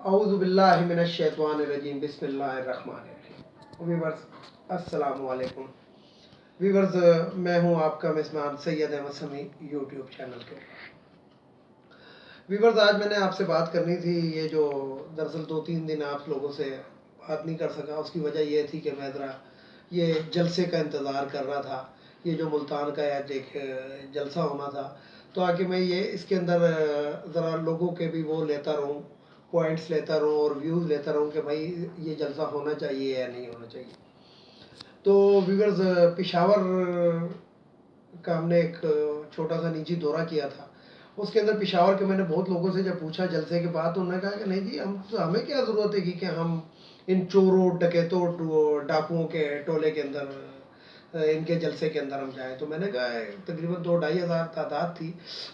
اعوذ باللہ من الشیطان الرجیم بسم اللہ الرحمن الرحیم۔ ویورز السلام علیکم۔ ویورز میں ہوں آپ کا میزبان سید احمد سمیع یوٹیوب چینل کے۔ ویورز آج میں نے آپ سے بات کرنی تھی، یہ جو دراصل 2-3 دن آپ لوگوں سے بات نہیں کر سکا، اس کی وجہ یہ تھی کہ میں ذرا یہ جلسے کا انتظار کر رہا تھا، یہ جو ملتان کا ایک جلسہ ہونا تھا، تو آگے میں یہ اس کے اندر ذرا لوگوں کے بھی وہ لیتا رہوں، پوائنٹس لیتا رہوں اور ویوز لیتا رہوں کہ بھائی یہ جلسہ ہونا چاہیے یا نہیں ہونا چاہیے۔ تو ویورز پشاور کا ہم نے ایک چھوٹا سا نجی دورہ کیا تھا، اس کے اندر پشاور کے میں نے بہت لوگوں سے جب پوچھا جلسے کے بعد، تو انہوں نے کہا کہ نہیں جی ہمیں کیا ضرورت ہے کہ ہم ان چوروں ڈکیتوں ڈاکوؤں کے ٹولے کے اندر ان کے جلسے کے اندر ہم جائیں۔ تو میں نے کہا تقریباً 2-2.5 ہزار تعداد تھی،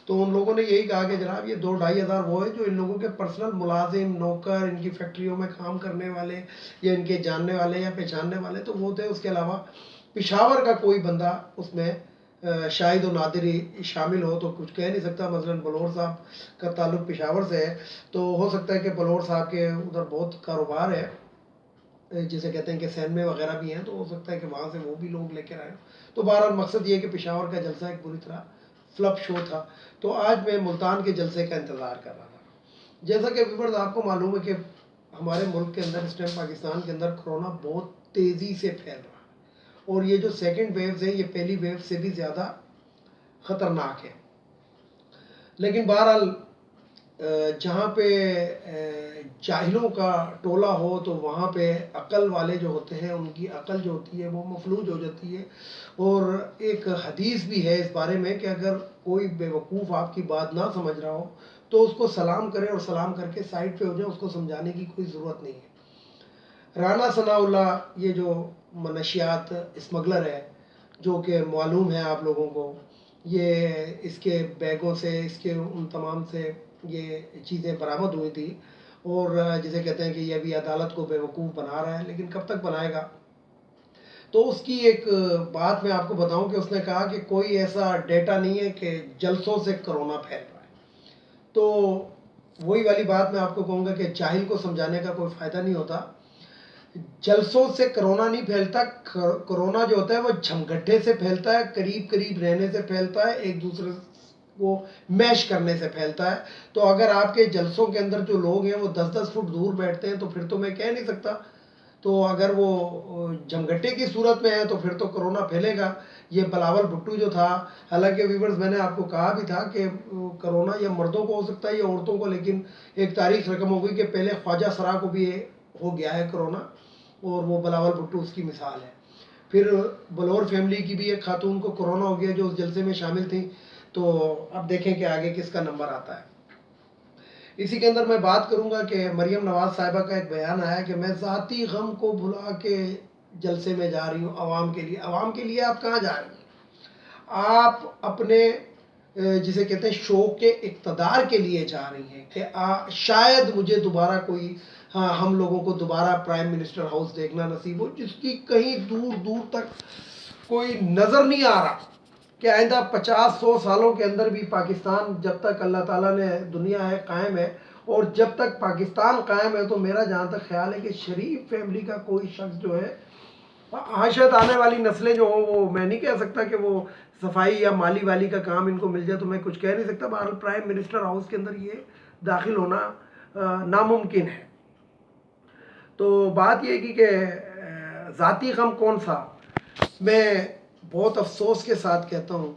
تو ان لوگوں نے یہی کہا کہ جناب یہ 2-2.5 ہزار وہ ہے جو ان لوگوں کے پرسنل ملازم، نوکر، ان کی فیکٹریوں میں کام کرنے والے یا ان کے جاننے والے یا پہچاننے والے تو وہ تھے، اس کے علاوہ پشاور کا کوئی بندہ اس میں شاہد و نادر شامل ہو تو کچھ کہہ نہیں سکتا۔ مثلاً بلور صاحب کا تعلق پشاور سے ہے، تو ہو سکتا ہے کہ بلور صاحب کے ادھر بہت کاروبار ہے، جسے کہتے ہیں کہ سینمے وغیرہ بھی ہیں، تو ہو سکتا ہے کہ وہاں سے وہ بھی لوگ لے کے آئے۔ تو بہرحال مقصد یہ ہے کہ پشاور کا جلسہ ایک بری طرح فلپ شو تھا، تو آج میں ملتان کے جلسے کا انتظار کر رہا تھا۔ جیسا کہ ویورز آپ کو معلوم ہے کہ ہمارے ملک کے اندر اس ٹائم پاکستان کے اندر کرونا بہت تیزی سے پھیل رہا ہے، اور یہ جو سیکنڈ ویوز ہے یہ پہلی ویو سے بھی زیادہ خطرناک ہے۔ لیکن بہرحال جہاں پہ جاہلوں کا ٹولہ ہو تو وہاں پہ عقل والے جو ہوتے ہیں ان کی عقل جو ہوتی ہے وہ مفلوج ہو جاتی ہے، اور ایک حدیث بھی ہے اس بارے میں کہ اگر کوئی بے وقوف آپ کی بات نہ سمجھ رہا ہو تو اس کو سلام کرے اور سلام کر کے سائڈ پہ ہو جائے، اس کو سمجھانے کی کوئی ضرورت نہیں ہے۔ رانا ثناء اللہ یہ جو منشیات اسمگلر ہے، جو کہ معلوم ہے آپ لوگوں کو، یہ اس کے بیگوں سے، اس کے ان تمام سے یہ چیزیں برآمد ہوئی تھی، اور جسے کہتے ہیں کہ یہ ابھی عدالت کو بے وقوف بنا رہا ہے، لیکن کب تک بنائے گا۔ تو اس کی ایک بات میں آپ کو بتاؤں کہ اس نے کہا کہ کوئی ایسا ڈیٹا نہیں ہے کہ جلسوں سے کرونا پھیل رہا ہے۔ تو وہی والی بات میں آپ کو کہوں گا کہ جاہل کو سمجھانے کا کوئی فائدہ نہیں ہوتا، جلسوں سے کرونا نہیں پھیلتا، کرونا جو ہوتا ہے وہ جھمگٹھے سے پھیلتا ہے، قریب قریب رہنے سے پھیلتا ہے، ایک دوسرے کو میش کرنے سے پھیلتا ہے۔ تو اگر آپ کے جلسوں کے اندر جو لوگ ہیں وہ 10-10 فٹ دور بیٹھتے ہیں تو پھر تو میں کہہ نہیں سکتا، تو اگر وہ جھمگٹے کی صورت میں ہے تو پھر تو کرونا پھیلے گا۔ یہ بلاول بھٹو جو تھا، حالانکہ ویورز میں نے آپ کو کہا بھی تھا کہ کرونا یا مردوں کو ہو سکتا ہے یا عورتوں کو، لیکن ایک تاریخ رقم ہو گئی کہ پہلے خواجہ سرا کو بھی ہو گیا ہے کرونا، اور وہ بلاول بھٹو اس کی مثال ہے۔ پھر بلور فیملی کی بھی ایک خاتون کو کرونا ہو گیا جو اس جلسے میں شامل تھیں، تو اب دیکھیں کہ آگے کس کا نمبر آتا ہے۔ اسی کے اندر میں بات کروں گا کہ مریم نواز صاحبہ کا ایک بیان آیا کہ میں ذاتی غم کو بھلا کے جلسے میں جا رہی ہوں عوام کے لیے۔ عوام کے لیے آپ کہاں جا رہی ہیں؟ آپ اپنے جسے کہتے ہیں شوق کے اقتدار کے لیے جا رہی ہیں کہ شاید مجھے دوبارہ کوئی ہم لوگوں کو دوبارہ پرائم منسٹر ہاؤس دیکھنا نصیب ہو، جس کی کہیں دور دور تک کوئی نظر نہیں آ رہا کہ آئندہ 50-100 سالوں کے اندر بھی پاکستان جب تک اللہ تعالیٰ نے دنیا ہے قائم ہے، اور جب تک پاکستان قائم ہے تو میرا جہاں تک خیال ہے کہ شریف فیملی کا کوئی شخص جو ہے، شاید آنے والی نسلیں جو ہوں وہ میں نہیں کہہ سکتا کہ وہ صفائی یا مالی والی کا کام ان کو مل جائے، تو میں کچھ کہہ نہیں سکتا، بہرحال پرائم منسٹر ہاؤس کے اندر یہ داخل ہونا ناممکن ہے۔ تو بات یہ کی کہ ذاتی غم کون سا، میں بہت افسوس کے ساتھ کہتا ہوں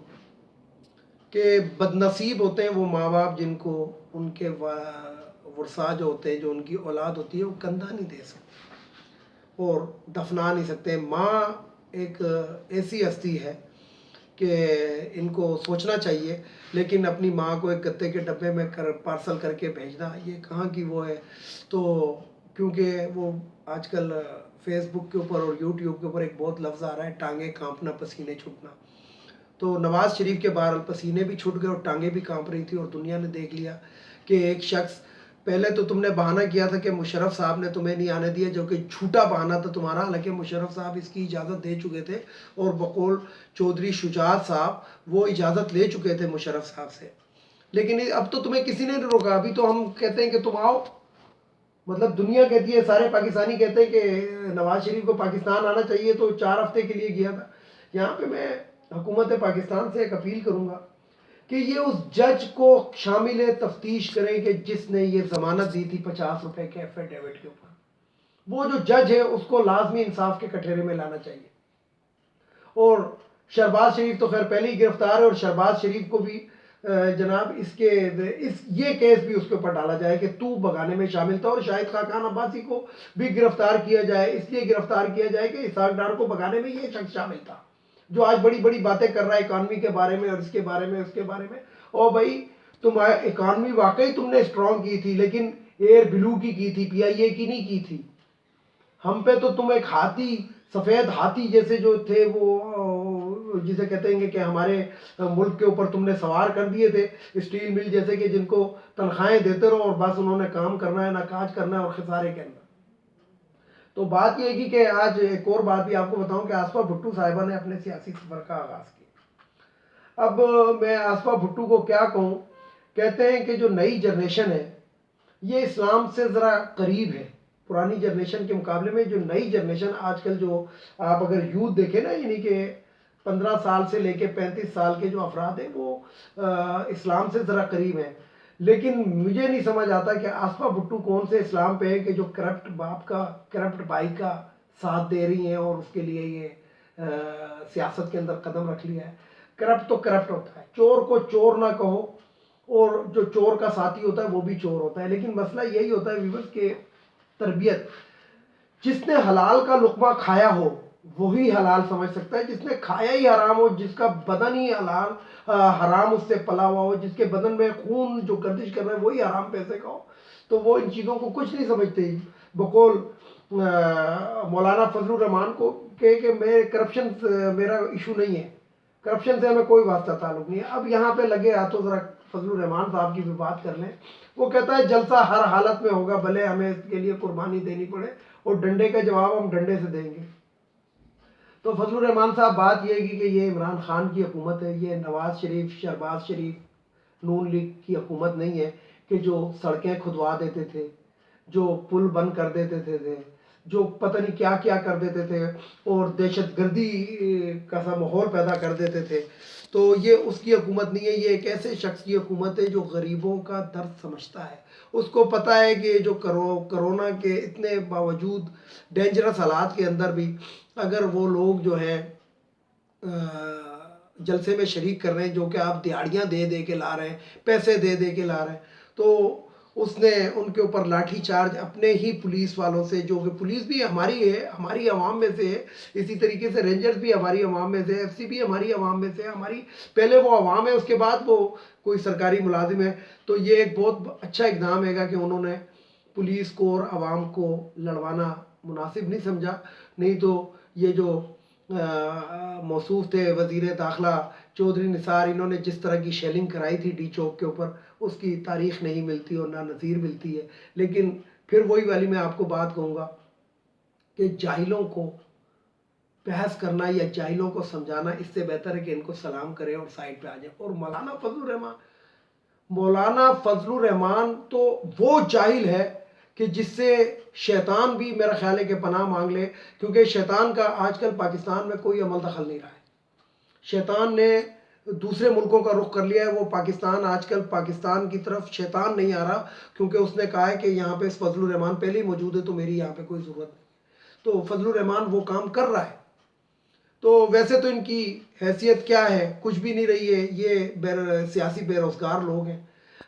کہ بد نصیب ہوتے ہیں وہ ماں باپ جن کو ان کے ورثاء جو ہوتے ہیں، جو ان کی اولاد ہوتی ہے، وہ کندھا نہیں دے سکتے اور دفنا نہیں سکتے۔ ماں ایک ایسی ہستی ہے کہ ان کو سوچنا چاہیے، لیکن اپنی ماں کو ایک گتے کے ڈبے میں پارسل کر کے بھیجنا یہ کہاں کی وہ ہے۔ تو کیونکہ وہ آج کل فیس بک کے اوپر اور یوٹیوب کے اوپر ایک بہت لفظ آ رہا ہے، ٹانگیں کانپنا پسینے چھوٹنا، تو نواز شریف کے بہرحال پسینے بھی چھوٹ گئے اور ٹانگیں بھی کانپ رہی تھی، اور دنیا نے دیکھ لیا کہ ایک شخص، پہلے تو تم نے بہانہ کیا تھا کہ مشرف صاحب نے تمہیں نہیں آنے دیا، جو کہ جھوٹا بہانہ تھا تمہارا، حالانکہ مشرف صاحب اس کی اجازت دے چکے تھے، اور بقول چودھری شجاعت صاحب وہ اجازت لے چکے تھے مشرف صاحب سے، لیکن اب تو تمہیں کسی نے نہیں روکا، ابھی تو ہم کہتے ہیں کہ تم آؤ، مطلب دنیا کہتی ہے، سارے پاکستانی کہتے ہیں کہ نواز شریف کو پاکستان آنا چاہیے، تو 4 ہفتے کے لیے گیا تھا۔ یہاں پہ میں حکومت پاکستان سے ایک اپیل کروں گا کہ یہ اس جج کو شامل تفتیش کریں کہ جس نے یہ ضمانت دی تھی 50 روپے کے ایفیڈیوٹ کے اوپر۔ وہ جو جج ہے اس کو لازمی انصاف کے کٹہرے میں لانا چاہیے۔ اور شہباز شریف تو خیر پہلے ہی گرفتار ہے، اور شہباز شریف کو بھی جناب یہ کیس بھی اس کے اوپر ڈالا جائے کہ تو بگانے میں شامل تھا، اور شاہد خاقان عباسی کو بھی گرفتار کیا جائے، اس لیے گرفتار کیا جائے کہ اسحاق ڈار کو بگانے میں یہ شخص شامل تھا، جو آج بڑی بڑی باتیں کر رہا ہے اکانومی کے بارے میں اور اس کے بارے میں اس کے بارے میں۔ اور بھائی تم اکانومی واقعی تم نے اسٹرانگ کی تھی، لیکن ایئر بلو کی تھی، پی آئی اے کی نہیں کی تھی۔ ہم پہ تو تم ایک ہاتھی، سفید ہاتھی جیسے جو تھے، وہ جسے کہتے ہیں کہ ہمارے ملک کے اوپر تم نے سوار کر دیے تھے، اسٹیل مل جیسے کہ جن کو تنخواہیں دیتے رہو اور بس انہوں نے کام کرنا ہے، نہ کاج کرنا ہے اور خسارے کے اندر۔ تو بات یہ ہے کہ آج ایک اور بات بھی آپ کو بتاؤں کہ آصفہ بھٹو صاحبہ نے اپنے سیاسی سفر کا آغاز کیا۔ اب میں آصفہ بھٹو کو کیا کہوں، کہتے ہیں کہ جو نئی جنریشن ہے یہ اسلام سے ذرا قریب ہے، پرانی جنریشن کے مقابلے میں جو نئی جنریشن آج کل جو آپ اگر یوتھ دیکھیں نا، یعنی کہ 15 سال سے لے کے 35 سال کے جو افراد ہیں وہ اسلام سے ذرا قریب ہیں۔ لیکن مجھے نہیں سمجھ آتا کہ آصفہ بھٹو کون سے اسلام پہ ہے کہ جو کرپٹ باپ کا کرپٹ بھائی کا ساتھ دے رہی ہیں اور اس کے لیے یہ سیاست کے اندر قدم رکھ لیا ہے۔ کرپٹ تو کرپٹ ہوتا ہے، چور کو چور نہ کہو، اور جو چور کا ساتھی ہوتا ہے وہ بھی چور ہوتا ہے۔ لیکن مسئلہ یہی ہوتا ہے ویورز کہ تربیت، جس نے حلال کا لقمہ کھایا ہو وہی حلال سمجھ سکتا ہے، جس نے کھایا ہی حرام ہو، جس کا بدن ہی حرام اس سے پلا ہوا ہو، جس کے بدن میں خون جو گردش کر رہا ہے وہی حرام پیسے کا ہو، تو وہ ان چیزوں کو کچھ نہیں سمجھتے۔ بقول مولانا فضل الرحمان کو کہ میں کرپشن میرا ایشو نہیں ہے، کرپشن سے ہمیں کوئی واسطہ تعلق نہیں ہے۔ اب یہاں پہ لگے ہاتھوں ذرا فضل الرحمان صاحب کی بھی بات کر لیں۔ وہ کہتا ہے جلسہ ہر حالت میں ہوگا، بھلے ہمیں اس کے لیے قربانی دینی پڑے، اور ڈنڈے کا جواب ہم ڈنڈے سے دیں گے۔ تو فضل الرحمان صاحب بات یہ ہے کہ یہ عمران خان کی حکومت ہے، یہ نواز شریف، شہباز شریف، نون لیگ کی حکومت نہیں ہے کہ جو سڑکیں کھدوا دیتے تھے، جو پل بند کر دیتے تھے، جو پتہ نہیں کیا کیا کر دیتے تھے، اور دہشت گردی کا سا ماحول پیدا کر دیتے تھے۔ تو یہ اس کی حکومت نہیں ہے، یہ ایک ایسے شخص کی حکومت ہے جو غریبوں کا درد سمجھتا ہے۔ اس کو پتہ ہے کہ جو کرونا کے اتنے باوجود ڈینجرس حالات کے اندر بھی اگر وہ لوگ جو ہیں جلسے میں شریک کر رہے ہیں، جو کہ آپ دیہڑیاں دے دے کے لا رہے ہیں، پیسے دے دے کے لا رہے ہیں، تو اس نے ان کے اوپر لاٹھی چارج اپنے ہی پولیس والوں سے، جو کہ پولیس بھی ہماری ہے، ہماری عوام میں سے ہے، اسی طریقے سے رینجرز بھی ہماری عوام میں سے، ایف سی بھی ہماری عوام میں سے، ہماری پہلے وہ عوام ہے اس کے بعد وہ کوئی سرکاری ملازم ہے۔ تو یہ ایک بہت اچھا اقدام ہے گا کہ انہوں نے پولیس کو اور عوام کو لڑوانا مناسب نہیں سمجھا۔ نہیں تو یہ جو موصوف تھے وزیر داخلہ چودھری نثار، انہوں نے جس طرح کی شیلنگ کرائی تھی ڈی چوک کے اوپر، اس کی تاریخ نہیں ملتی اور نہ نظیر ملتی ہے۔ لیکن پھر وہی والی میں آپ کو بات کہوں گا کہ جاہلوں کو بحث کرنا یا جاہلوں کو سمجھانا اس سے بہتر ہے کہ ان کو سلام کریں اور سائڈ پہ آ جائیں۔ اور مولانا فضل الرحمان تو وہ جاہل ہے کہ جس سے شیطان بھی میرا خیال ہے کہ پناہ مانگ لے، کیونکہ شیطان کا آج کل پاکستان میں کوئی عمل دخل نہیں رہا ہے۔ شیطان نے دوسرے ملکوں کا رخ کر لیا ہے، وہ پاکستان آج کل پاکستان کی طرف شیطان نہیں آ رہا، کیونکہ اس نے کہا ہے کہ یہاں پہ فضل الرحمان پہلے ہی موجود ہے تو میری یہاں پہ کوئی ضرورت نہیں۔ تو فضل الرحمان وہ کام کر رہا ہے۔ تو ویسے تو ان کی حیثیت کیا ہے، کچھ بھی نہیں رہی ہے، یہ سیاسی بے روزگار لوگ ہیں۔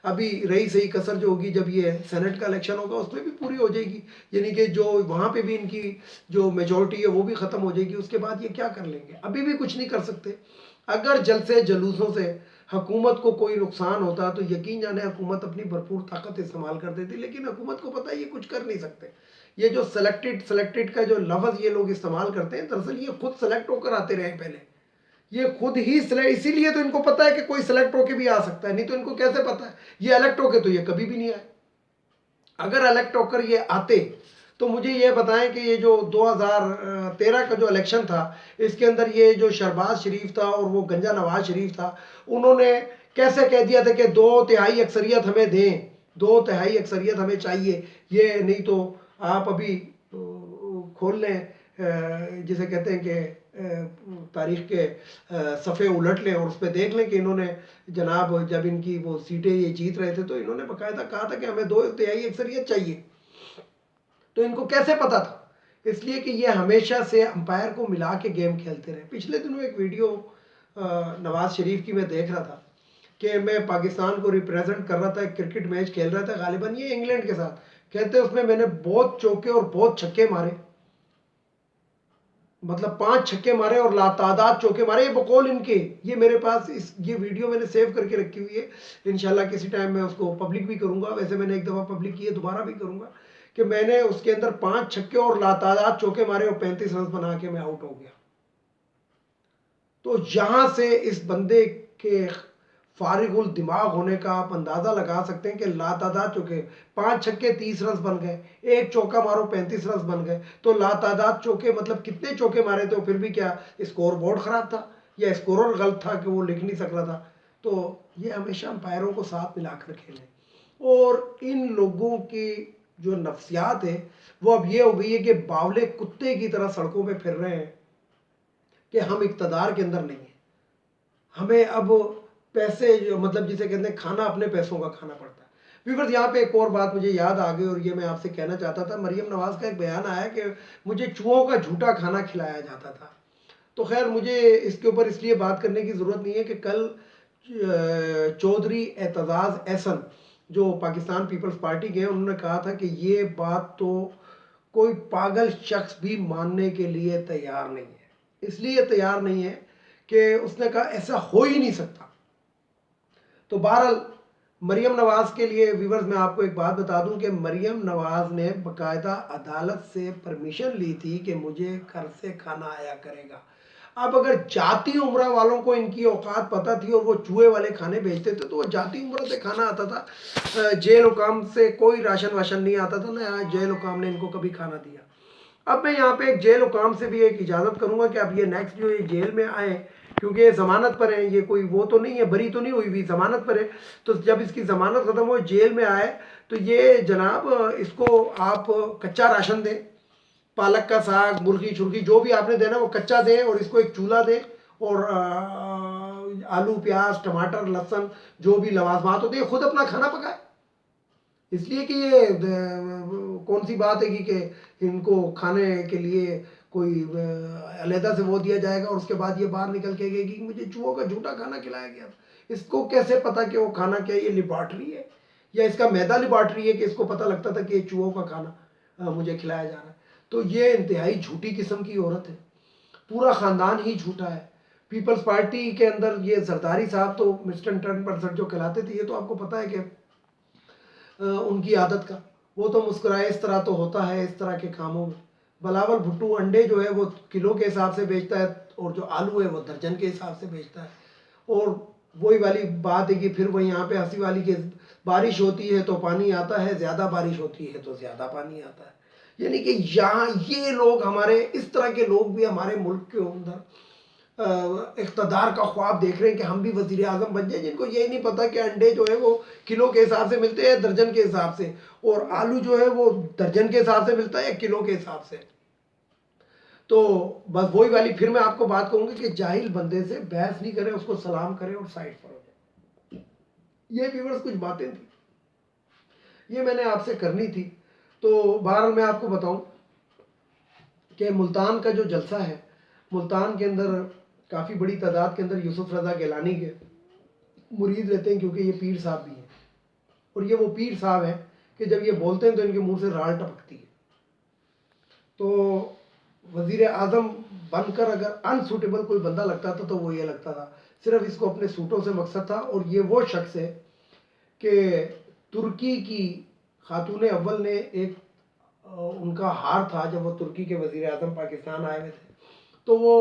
ابھی رہی صحیح کسر جو ہوگی جب یہ سینٹ کا الیکشن ہوگا اس میں بھی پوری ہو جائے گی، یعنی کہ جو وہاں پہ بھی ان کی جو میجورٹی ہے وہ بھی ختم ہو جائے گی۔ اس کے بعد یہ کیا کر لیں گے؟ ابھی بھی کچھ نہیں کر سکتے۔ اگر جلسے جلوسوں سے حکومت کو کوئی نقصان ہوتا تو یقین جانے حکومت اپنی بھرپور طاقت استعمال کر دیتی، لیکن حکومت کو پتہ ہے یہ کچھ کر نہیں سکتے۔ یہ جو سلیکٹڈ کا جو لفظ یہ لوگ استعمال کرتے ہیں، دراصل یہ خود سلیکٹ ہو کر آتے رہے ہیں پہلے، یہ خود ہی اسی لیے تو ان کو پتہ ہے کہ کوئی سلیکٹ ہو کے بھی آ سکتا ہے، نہیں تو ان کو کیسے پتہ ہے؟ یہ الیکٹ ہو کے تو یہ کبھی بھی نہیں آئے۔ اگر الیکٹ ہو کر یہ آتے تو مجھے یہ بتائیں کہ یہ جو 2013 کا جو الیکشن تھا اس کے اندر یہ جو شہباز شریف تھا اور وہ گنجا نواز شریف تھا، انہوں نے کیسے کہہ دیا تھا کہ 2/3 اکثریت ہمیں دیں، 2/3 اکثریت ہمیں چاہیے. یہ نہیں تو آپ ابھی کھول لیں جسے کہتے ہیں کہ تاریخ کے صفحے الٹ لیں اور اس پہ دیکھ لیں کہ انہوں نے جناب جب ان کی وہ سیٹیں یہ جیت رہے تھے تو انہوں نے باقاعدہ کہا تھا کہ ہمیں 2/3 اکثریت چاہیے. تو ان کو کیسے پتا تھا؟ اس لیے کہ یہ ہمیشہ سے امپائر کو ملا کے گیم کھیلتے رہے. پچھلے دنوں ایک ویڈیو نواز شریف کی میں دیکھ رہا تھا کہ میں پاکستان کو ریپریزنٹ کر رہا تھا, ایک کرکٹ میچ کھیل رہا تھا غالباً یہ انگلینڈ کے ساتھ. کہتے اس میں نے بہت چوکے اور بہت چھکے مارے, مطلب 5 چھکے مارے اور لاتعداد چوکے مارے. یہ بقول ان کے, یہ میرے پاس یہ ویڈیو میں نے سیو کر کے رکھی ہوئی ہے. انشاءاللہ کسی ٹائم میں اس کو پبلک بھی کروں گا. ویسے میں نے ایک دفعہ پبلک کی ہے, دوبارہ بھی کروں گا, کہ میں نے اس کے اندر 5 چھکے اور لاتعداد چوکے مارے اور 35 رنز بنا کے میں آؤٹ ہو گیا. تو یہاں سے اس بندے کے فارغ الدماغ ہونے کا آپ اندازہ لگا سکتے ہیں کہ لاتعداد چوکے, 5 چھکے 30 رنز بن گئے, ایک چوکا مارو 35 رنز بن گئے. تو لاتعداد چوکے مطلب کتنے چوکے مارے تھے, پھر بھی کیا اسکور بورڈ خراب تھا یا اسکورر غلط تھا کہ وہ لکھ نہیں سک رہا تھا. تو یہ ہمیشہ امپائروں کو ساتھ ملا کر کھیلیں. اور ان لوگوں کی جو نفسیات ہے وہ اب یہ ہو گئی ہے کہ باولے کتے کی طرح سڑکوں پہ پھر رہے ہیں کہ ہم اقتدار کے اندر نہیں ہیں, ہمیں اب پیسے جو مطلب جسے کہتے ہیں کھانا اپنے پیسوں کا کھانا پڑتا ہے. ویورز یہاں پہ ایک اور بات مجھے یاد آ گئی اور یہ میں آپ سے کہنا چاہتا تھا. مریم نواز کا ایک بیان آیا کہ مجھے چوہوں کا جھوٹا کھانا کھلایا جاتا تھا. تو خیر مجھے اس کے اوپر اس لیے بات کرنے کی ضرورت نہیں ہے کہ کل چودھری اعتزاز احسن جو پاکستان پیپلز پارٹی کے ہیں, انہوں نے کہا تھا کہ یہ بات تو کوئی پاگل شخص بھی ماننے کے لیے تیار نہیں ہے. اس لیے تیار نہیں ہے کہ اس نے کہا ایسا ہو ہی نہیں سکتا. تو بہرحال مریم نواز کے لیے ویورز میں آپ کو ایک بات بتا دوں کہ مریم نواز نے باقاعدہ عدالت سے پرمیشن لی تھی کہ مجھے گھر سے کھانا آیا کرے گا. اب اگر جاتی عمرہ والوں کو ان کی اوقات پتہ تھی اور وہ چوہے والے کھانے بھیجتے تھے تو وہ جاتی عمرہ سے کھانا آتا تھا, جیل حکام سے کوئی راشن واشن نہیں آتا تھا, نہ جیل حکام نے ان کو کبھی کھانا دیا. اب میں یہاں پہ ایک جیل حکام سے بھی ایک اجازت کروں گا کہ اب یہ نیکسٹ جو یہ جیل میں آئیں, کیونکہ یہ ضمانت پر ہیں, یہ کوئی وہ تو نہیں ہے, بری تو نہیں ہوئی ہوئی, ضمانت پر ہے. تو جب اس کی ضمانت ختم ہو جیل میں آئے تو یہ جناب اس کو آپ کچا راشن دیں, پالک کا ساگ, مرغی چھرغی جو بھی آپ نے دینا وہ کچا دیں, اور اس کو ایک چولہا دیں, اور آلو پیاز ٹماٹر لہسن جو بھی لوازمات ہوتے ہیں خود اپنا کھانا پکائے. اس لیے کہ یہ کون سی بات ہے کہ ان کو کھانے کے لیے کوئی علیحدہ سے وہ دیا جائے گا اور اس کے بعد یہ باہر نکل کے گئے کہ مجھے چوہوں کا جھوٹا کھانا کھلایا گیا تھا. اس کو کیسے پتا کہ وہ کھانا کیا, یہ لیبارٹری ہے یا اس کا میدا لیبارٹری ہے کہ اس کو پتہ لگتا تھا کہ یہ چوہوں کا کھانا مجھے کھلایا جا رہا ہے. تو یہ انتہائی جھوٹی قسم کی عورت ہے, پورا خاندان ہی جھوٹا ہے. پیپلز پارٹی کے اندر یہ زرداری صاحب تو مسٹر 10% جو کہلاتے تھے, یہ تو آپ کو پتہ ہے کہ ان کی عادت کا, وہ تو مسکرائے اس طرح تو ہوتا ہے اس طرح کے کاموں میں. بلاول بھٹو انڈے جو ہے وہ کلو کے حساب سے بیچتا ہے اور جو آلو ہے وہ درجن کے حساب سے بیچتا ہے. اور وہی والی بات ہے کہ پھر وہ یہاں پہ ہنسی والی کہ بارش ہوتی ہے تو پانی آتا ہے, زیادہ بارش ہوتی ہے تو زیادہ پانی آتا ہے. یعنی کہ یہاں یہ لوگ ہمارے اس طرح کے لوگ بھی ہمارے ملک کے اندر اقتدار کا خواب دیکھ رہے ہیں کہ ہم بھی وزیر اعظم بن جائیں, جن کو یہی نہیں پتا کہ انڈے جو ہے وہ کلو کے حساب سے ملتے ہیں درجن کے حساب سے, اور آلو جو ہے وہ درجن کے حساب سے ملتا ہے کلو کے حساب سے. تو بس وہی والی پھر میں آپ کو بات کہوں گا کہ جاہل بندے سے بحث نہیں کرے, اس کو سلام کرے اور سائڈ پر ہو جائے. یہ ویورز کچھ باتیں تھیں, یہ میں نے آپ سے کرنی تھی. تو بہرحال میں آپ کو بتاؤں کہ ملتان کا جو جلسہ ہے, ملتان کے اندر کافی بڑی تعداد کے اندر یوسف رضا گیلانی کے مرید رہتے ہیں, کیونکہ یہ پیر صاحب بھی ہیں, اور یہ وہ پیر صاحب ہیں کہ جب یہ بولتے ہیں تو ان کے منہ سے راڑ ٹپکتی ہے. تو وزیر اعظم بن کر اگر انسوٹیبل کوئی بندہ لگتا تھا تو وہ یہ لگتا تھا, صرف اس کو اپنے سوٹوں سے مقصد تھا. اور یہ وہ شخص ہے کہ ترکی کی خاتون اول نے ایک ان کا ہار تھا جب وہ ترکی کے وزیر اعظم پاکستان آئے ہوئے تھے, تو وہ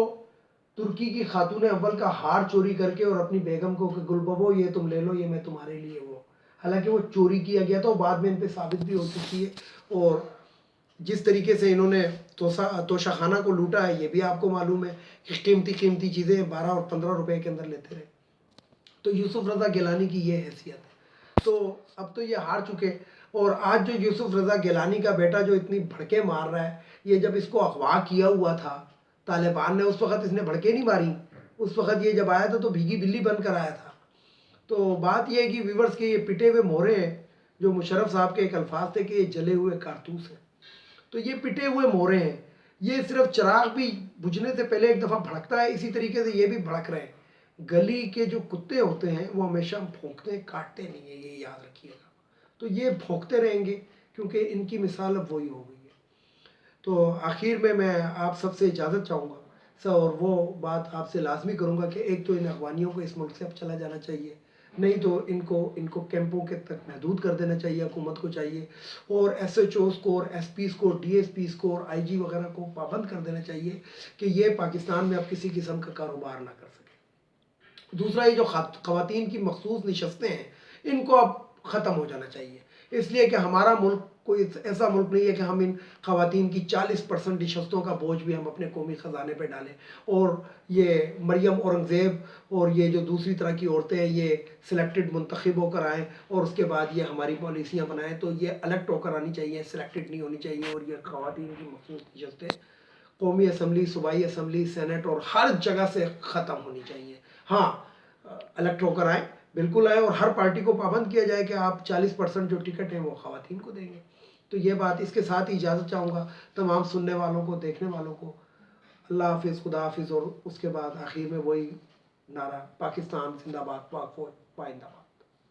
ترکی کی خاتون اول کا ہار چوری کر کے اور اپنی بیگم کو کہ گل ببو یہ تم لے لو, یہ میں تمہارے لیے, وہ حالانکہ وہ چوری کیا گیا تھا, بعد میں ان پہ ثابت بھی ہو چکی ہے. اور جس طریقے سے انہوں نے توشہ خانہ کو لوٹا ہے یہ بھی آپ کو معلوم ہے کہ قیمتی چیزیں 12 اور 15 روپے کے اندر لیتے رہے. تو یوسف رضا گیلانی کی یہ حیثیت ہے. تو اب تو یہ ہار چکے. اور آج جو یوسف رضا گیلانی کا بیٹا جو اتنی بھڑکے مار رہا ہے، یہ جب اس کو اغوا کیا ہوا تھا طالبان نے، اس وقت اس نے بھڑکے نہیں ماری. اس وقت یہ جب آیا تھا تو بھیگی بلی بن کر آیا تھا. تو بات یہ ہے کہ ویورز کے یہ پٹے ہوئے مورے ہیں، جو مشرف صاحب کے ایک الفاظ تھے کہ یہ جلے ہوئے کارتوس ہیں. تو یہ پٹے ہوئے مورے ہیں. یہ صرف چراغ بھی بجھنے سے پہلے ایک دفعہ بھڑکتا ہے، اسی طریقے سے یہ بھی بھڑک رہے ہیں. گلی کے جو کتے ہوتے ہیں وہ ہمیشہ بھونکتے ہیں، کاٹتے نہیں ہیں، یہ یاد رکھیے گا. تو یہ بھونکتے رہیں گے کیونکہ ان کی مثال اب وہی ہو گئی ہے. تو آخر میں آپ سب سے اجازت چاہوں گا سر، اور وہ بات آپ سے لازمی کروں گا کہ ایک تو ان افغانیوں کو اس ملک سے اب چلا جانا چاہیے، نہیں تو ان کو کیمپوں کے تک محدود کر دینا چاہیے. حکومت کو چاہیے اور ایس ایچ اوز کو اور ایس پیز کو، ڈی ایس پیز کو اور آئی جی وغیرہ کو پابند کر دینا چاہیے کہ یہ پاکستان میں اب کسی قسم کا کاروبار نہ کر سکے. دوسرا، یہ جو خواتین کی مخصوص نشستیں ہیں ان کو اب ختم ہو جانا چاہیے، اس لیے کہ ہمارا ملک کوئی ایسا ملک نہیں ہے کہ ہم ان خواتین کی 40% نشستوں کا بوجھ بھی ہم اپنے قومی خزانے پہ ڈالیں اور یہ مریم اورنگزیب اور یہ جو دوسری طرح کی عورتیں ہیں یہ سلیکٹڈ منتخب ہو کر آئیں اور اس کے بعد یہ ہماری پالیسیاں بنائیں. تو یہ الیکٹ ہو کر آنی چاہیے، سلیکٹڈ نہیں ہونی چاہیے. اور یہ خواتین کی مخصوص نشستیں قومی اسمبلی، صوبائی اسمبلی، سینٹ اور ہر جگہ سے ختم ہونی چاہیے. ہاں، الیکٹ ہو کر آئیں، بالکل آئیں، اور ہر پارٹی کو پابند کیا جائے کہ آپ 40% جو ٹکٹ ہیں وہ خواتین کو دیں گے. تو یہ بات، اس کے ساتھ ہی اجازت چاہوں گا تمام سننے والوں کو، دیکھنے والوں کو. اللہ حافظ، خدا حافظ. اور اس کے بعد آخر میں وہی نعرہ، پاکستان زندہ باد، پاک فوج پائندہ باد.